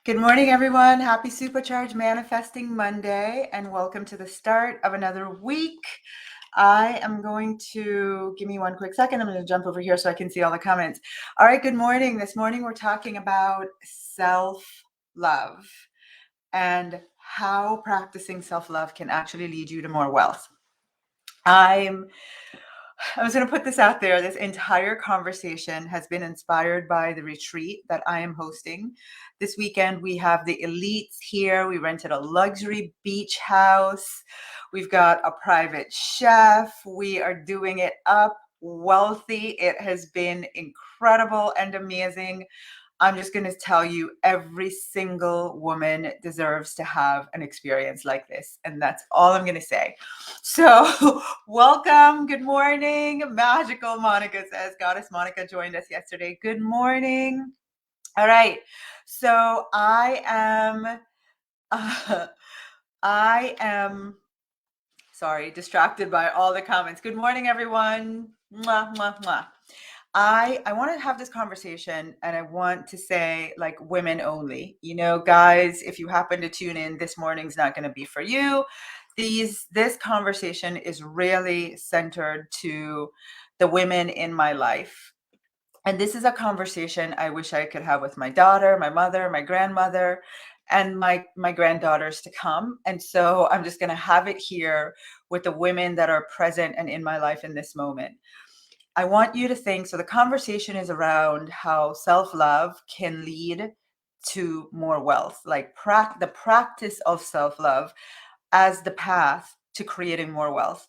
Good morning, everyone. Happy Supercharged Manifesting Monday, and welcome to the start of another week. I am going to give me one quick second. I'm going to jump over here so I can see all the comments. All right, good morning. This morning we're talking about self-love and how practicing self-love can actually lead you to more wealth. I was going to put this out there. This entire conversation has been inspired by the retreat that I am hosting. This weekend, we have the elites here. We rented a luxury beach house. We've got a private chef. We are doing it up wealthy. It has been incredible and amazing. I'm just going to tell you, every single woman deserves to have an experience like this. And that's all I'm going to say. So, welcome. Good morning. Magical Monica says, Goddess Monica joined us yesterday. Good morning. All right. So, I am distracted by all the comments. Good morning, everyone. Mwah, mwah, mwah. I want to have this conversation, and I want to say, like, women only. You know, guys, if you happen to tune in, this morning's not going to be for you. This conversation is really centered to the women in my life. And this is a conversation I wish I could have with my daughter, my mother, my grandmother, and my granddaughters to come. And so I'm just going to have it here with the women that are present and in my life in this moment. I want you to think, so the conversation is around how self-love can lead to more wealth, like the practice of self-love as the path to creating more wealth.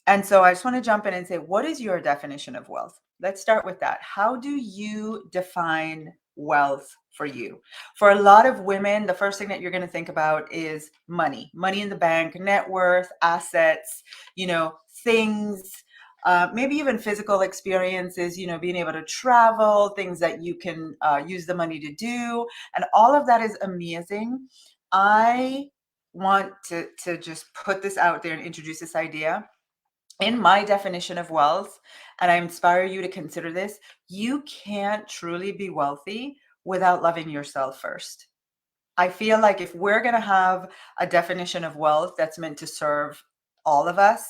And so I just want to jump in and say, what is your definition of wealth? Let's start with that. How do you define wealth for you? For a lot of women, the first thing that you're going to think about is money in the bank, net worth, assets, things, maybe even physical experiences, being able to travel, things that you can use the money to do. And all of that is amazing. I want to just put this out there and introduce this idea. In my definition of wealth, and I inspire you to consider this, you can't truly be wealthy without loving yourself first. I feel like if we're going to have a definition of wealth that's meant to serve all of us,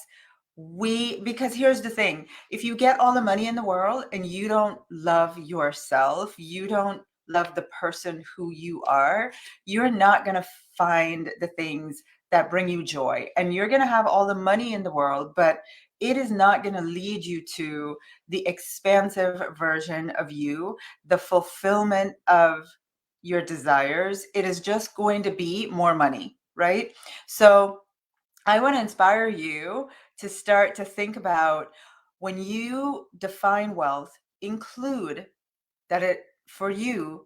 because here's the thing, if you get all the money in the world and you don't love yourself, you don't love the person who you are, you're not going to find the things that bring you joy. And you're going to have all the money in the world, but it is not going to lead you to the expansive version of you, the fulfillment of your desires. It is just going to be more money, right? So I want to inspire you to start to think about, when you define wealth, include that for you,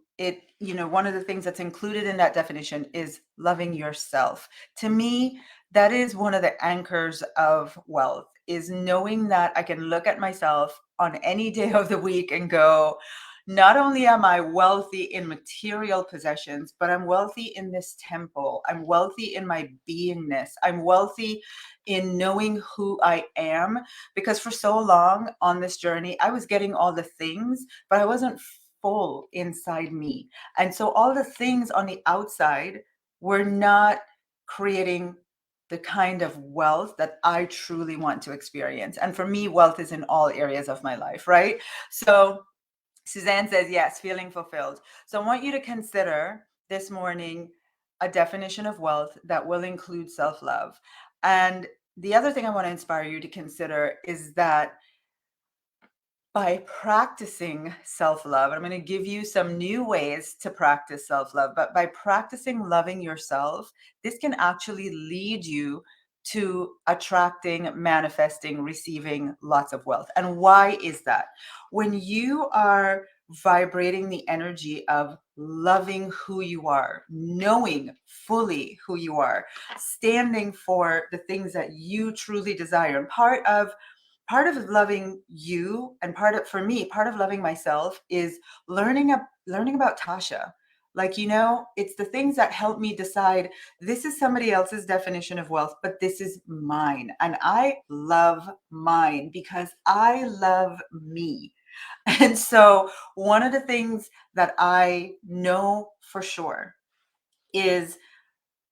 one of the things that's included in that definition is loving yourself. To me, that is one of the anchors of wealth, is knowing that I can look at myself on any day of the week and go, not only am I wealthy in material possessions, but I'm wealthy in this temple. I'm wealthy in my beingness. I'm wealthy in knowing who I am. Because for so long on this journey, I was getting all the things, but I wasn't full inside me. And so all the things on the outside were not creating the kind of wealth that I truly want to experience. And for me, wealth is in all areas of my life, right? So Suzanne says, yes, feeling fulfilled. So I want you to consider this morning a definition of wealth that will include self-love. And the other thing I want to inspire you to consider is that by practicing self-love, I'm going to give you some new ways to practice self-love, but by practicing loving yourself, this can actually lead you to attracting, manifesting, receiving lots of wealth. And why is that? When you are vibrating the energy of loving who you are, knowing fully who you are, standing for the things that you truly desire, and part of loving you, and for me, part of loving myself is learning about Tasha. Like, it's the things that help me decide, this is somebody else's definition of wealth, but this is mine. And I love mine because I love me. And so, one of the things that I know for sure is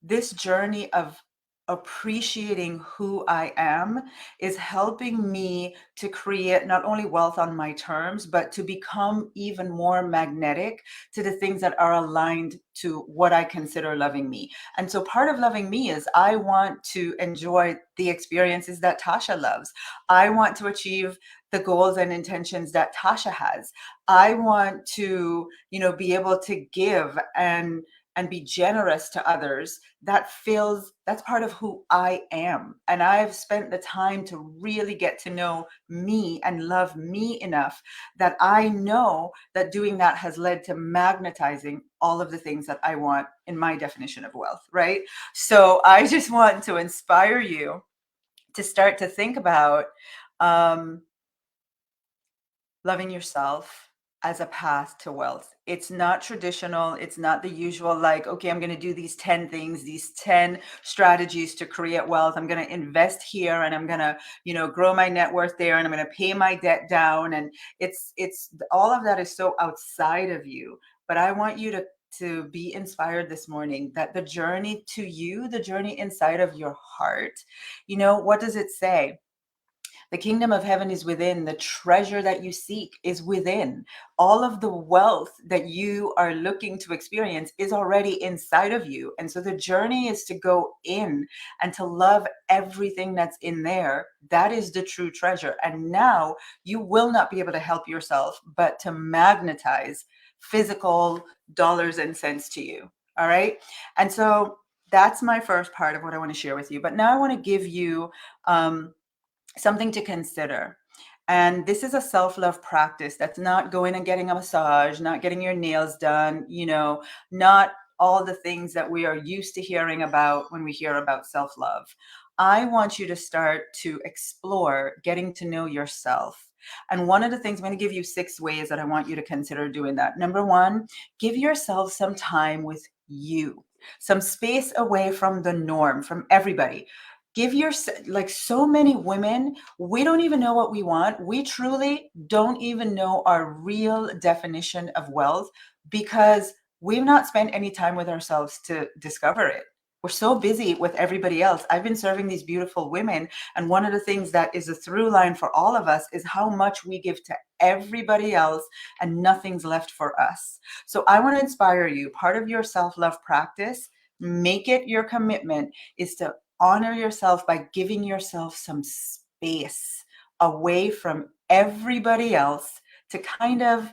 this journey of appreciating who I am is helping me to create not only wealth on my terms, but to become even more magnetic to the things that are aligned to what I consider loving me. And so part of loving me is I want to enjoy the experiences that Tasha loves. I want to achieve the goals and intentions that Tasha has. I want to, be able to give and be generous to others. That's part of who I am. And I've spent the time to really get to know me and love me enough that I know that doing that has led to magnetizing all of the things that I want in my definition of wealth, right? So I just want to inspire you to start to think about um, loving yourself as a path to wealth. It's not traditional. It's not the usual, like, okay, I'm going to do these 10 things, these 10 strategies to create wealth. I'm going to invest here and I'm going to, grow my net worth there and I'm going to pay my debt down. And it's all of that is so outside of you. But I want you to be inspired this morning that the journey to you, the journey inside of your heart, what does it say? The kingdom of heaven is within. The treasure that you seek is within. All of the wealth that you are looking to experience is already inside of you. And so the journey is to go in and to love everything that's in there. That is the true treasure. And now you will not be able to help yourself but to magnetize physical dollars and cents to you. All right. And so that's my first part of what I want to share with you. But now I want to give you something to consider. And this is a self-love practice that's not going and getting a massage, not getting your nails done, not all the things that we are used to hearing about when we hear about self-love. I want you to start to explore getting to know yourself. And one of the things, I'm going to give you 6 ways that I want you to consider doing that. Number 1, give yourself some time with you, some space away from the norm, from everybody. Give your, like so many women, we don't even know what we want. We truly don't even know our real definition of wealth because we've not spent any time with ourselves to discover it. We're so busy with everybody else. I've been serving these beautiful women, and one of the things that is a through line for all of us is how much we give to everybody else and nothing's left for us. So I want to inspire you. Part of your self-love practice, make it your commitment, is to honor yourself by giving yourself some space away from everybody else to kind of,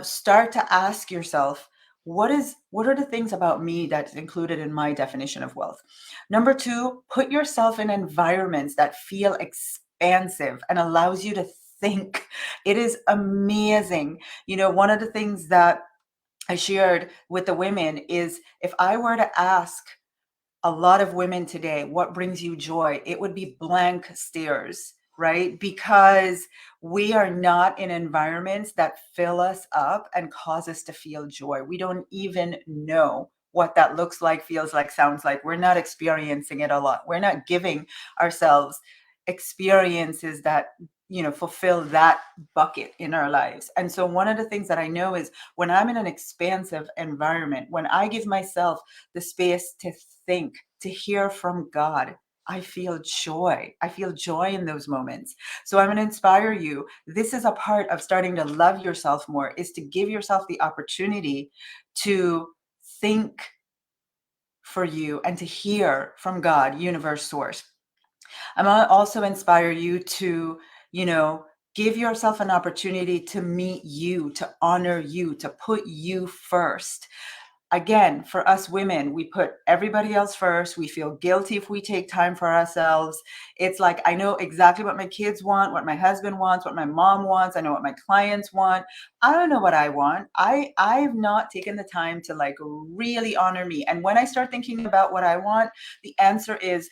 start to ask yourself, what are the things about me that's included in my definition of wealth? Number 2, put yourself in environments that feel expansive and allows you to think. It is amazing. One of the things that I shared with the women is, if I were to ask a lot of women today, what brings you joy? It would be blank stares, right? Because we are not in environments that fill us up and cause us to feel joy. We don't even know what that looks like, feels like, sounds like. We're not experiencing it a lot. We're not giving ourselves experiences that, fulfill that bucket in our lives. And so one of the things that I know is when I'm in an expansive environment, when I give myself the space to think, to hear from God, I feel joy. I feel joy in those moments. So I'm going to inspire you. This is a part of starting to love yourself more, is to give yourself the opportunity to think for you and to hear from God, universe, source. I'm going to also inspire you to, give yourself an opportunity to meet you, to honor you, to put you first. Again, for us women, we put everybody else first. We feel guilty if we take time for ourselves. It's like, I know exactly what my kids want, what my husband wants, what my mom wants. I know what my clients want. I don't know what I want. I've not taken the time to like really honor me. And when I start thinking about what I want, the answer is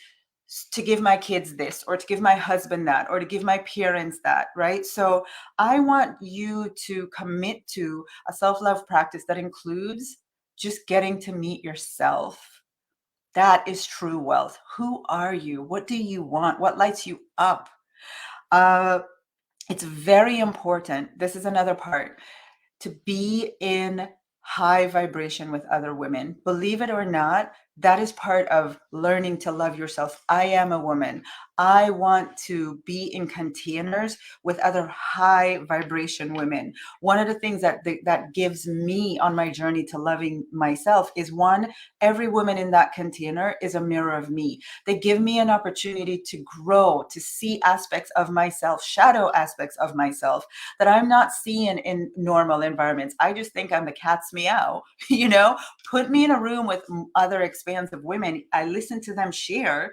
to give my kids this, or to give my husband that, or to give my parents that, right? So I want you to commit to a self-love practice that includes just getting to meet yourself. That is true wealth. Who are you? What do you want? What lights you up? Uh, It's very important. This is another part, to be in high vibration with other women. Believe it or not, that is part of learning to love yourself. I am a woman. I want to be in containers with other high vibration women. One of the things that gives me on my journey to loving myself is, one, every woman in that container is a mirror of me. They give me an opportunity to grow, to see aspects of myself, shadow aspects of myself that I'm not seeing in normal environments. I just think I'm the cat's meow, you know? Put me in a room with other expansive women. I listen to them share,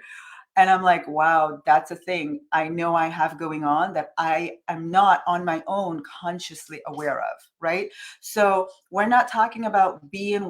and I'm like, wow, that's a thing I know I have going on that I am not on my own consciously aware of, right? So we're not talking about being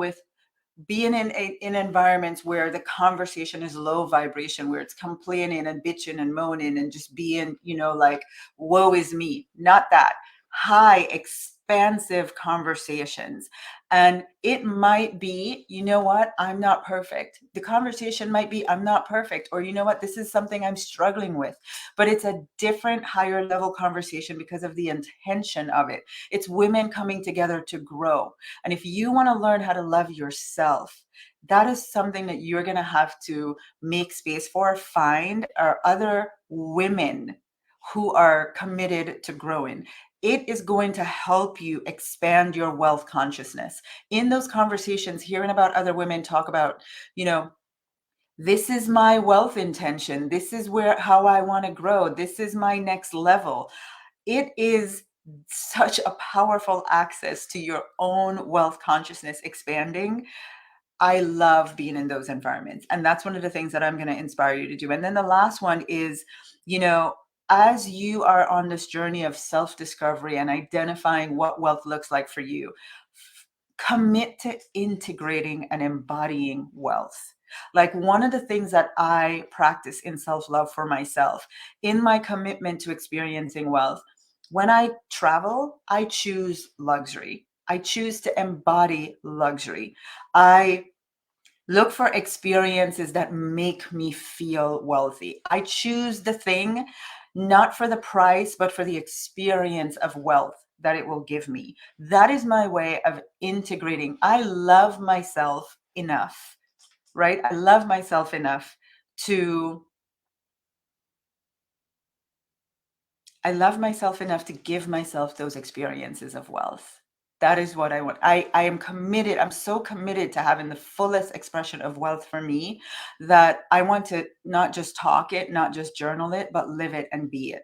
in environments where the conversation is low vibration, where it's complaining and bitching and moaning and just being, like, woe is me. Not that. High expansive conversations. And it might be, you know what, I'm not perfect. The conversation might be, I'm not perfect, or, you know what, this is something I'm struggling with. But it's a different, higher level conversation because of the intention of it. It's women coming together to grow. And if you want to learn how to love yourself, that is something that you're going to have to make space for. Find are other women who are committed to growing. It is going to help you expand your wealth consciousness. In those conversations, hearing about other women talk about, you know, this is my wealth intention. This is how I want to grow. This is my next level. It is such a powerful access to your own wealth consciousness expanding. I love being in those environments. And that's one of the things that I'm going to inspire you to do. And then the last one is, you know, as you are on this journey of self discovery and identifying what wealth looks like for you, commit to integrating and embodying wealth. Like, one of the things that I practice in self love for myself, in my commitment to experiencing wealth, when I travel, I choose luxury. I choose to embody luxury. I look for experiences that make me feel wealthy. I choose the thing not for the price, but for the experience of wealth that it will give me. That is my way of integrating. I love myself enough, right? I love myself enough to to give myself those experiences of wealth. That is what I want. I am committed. I'm so committed to having the fullest expression of wealth for me that I want to not just talk it, not just journal it, but live it and be it.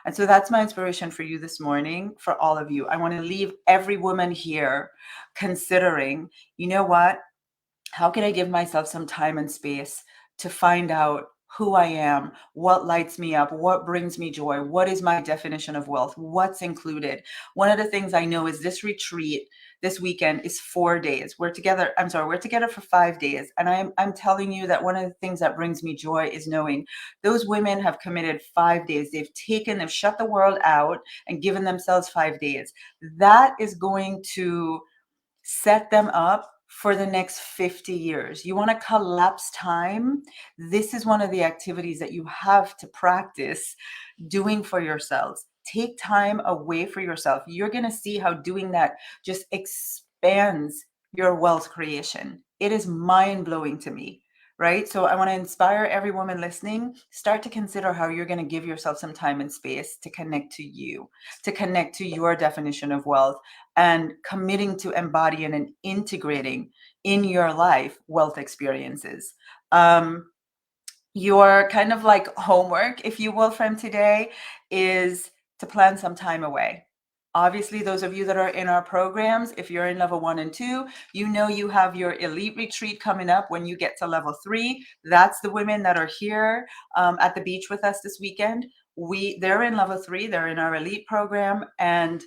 And so that's my inspiration for you this morning, for all of you. I want to leave every woman here considering, you know what? How can I give myself some time and space to find out who I am, what lights me up, what brings me joy, what is my definition of wealth, what's included? One of the things I know is this retreat this weekend is 4 days. We're together for 5 days. And I'm telling you that one of the things that brings me joy is knowing those women have committed 5 days. They've shut the world out and given themselves 5 days. That is going to set them up for the next 50 years. You want to collapse time? This is one of the activities that you have to practice doing for yourselves. Take time away for yourself. You're going to see how doing that just expands your wealth creation. It is mind blowing to me, right? So I want to inspire every woman listening. Start to consider how you're going to give yourself some time and space to connect to you, to connect to your definition of wealth, and committing to embodying and integrating in your life wealth experiences. Your kind of like homework, if you will, from today is to plan some time away. Obviously, those of you that are in our programs, if you're in level 1 and 2, you know you have your elite retreat coming up when you get to level 3. That's the women that are here at the beach with us this weekend. They're in level 3, they're in our elite program, and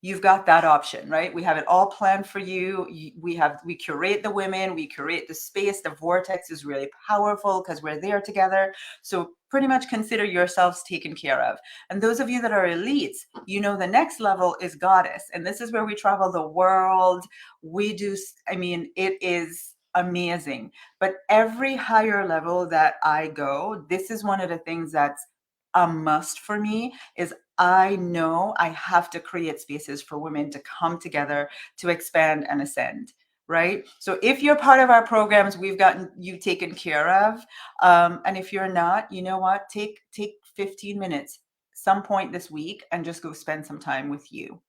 you've got that option, right? We have it all planned for you. We curate the women, we curate the space. The vortex is really powerful because we're there together. So pretty much consider yourselves taken care of. And those of you that are elites, you know, the next level is goddess. And this is where we travel the world. It is amazing. But every higher level that I go, this is one of the things that's a must for me, is I know I have to create spaces for women to come together to expand and ascend. Right. So if you're part of our programs, we've gotten you taken care of. And if you're not, you know what? Take 15 minutes some point this week and just go spend some time with you.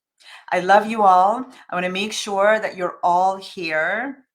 I love you all. I want to make sure that you're all here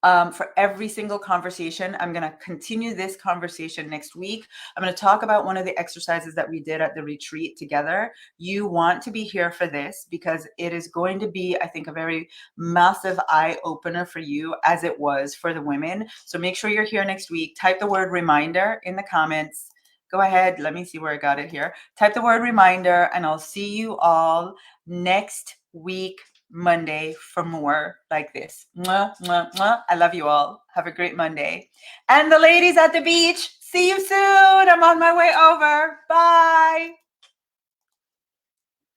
for every single conversation. I'm going to continue this conversation next week. I'm going to talk about one of the exercises that we did at the retreat together. You want to be here for this because it is going to be, I think, a very massive eye opener for you as it was for the women. So make sure you're here next week. Type the word reminder in the comments. Go ahead. Let me see where I got it here. Type the word reminder, and I'll see you all next week, Monday, for more like this. Mwah, mwah, mwah. I love you all. Have a great Monday. And the ladies at the beach, see you soon. I'm on my way over. Bye.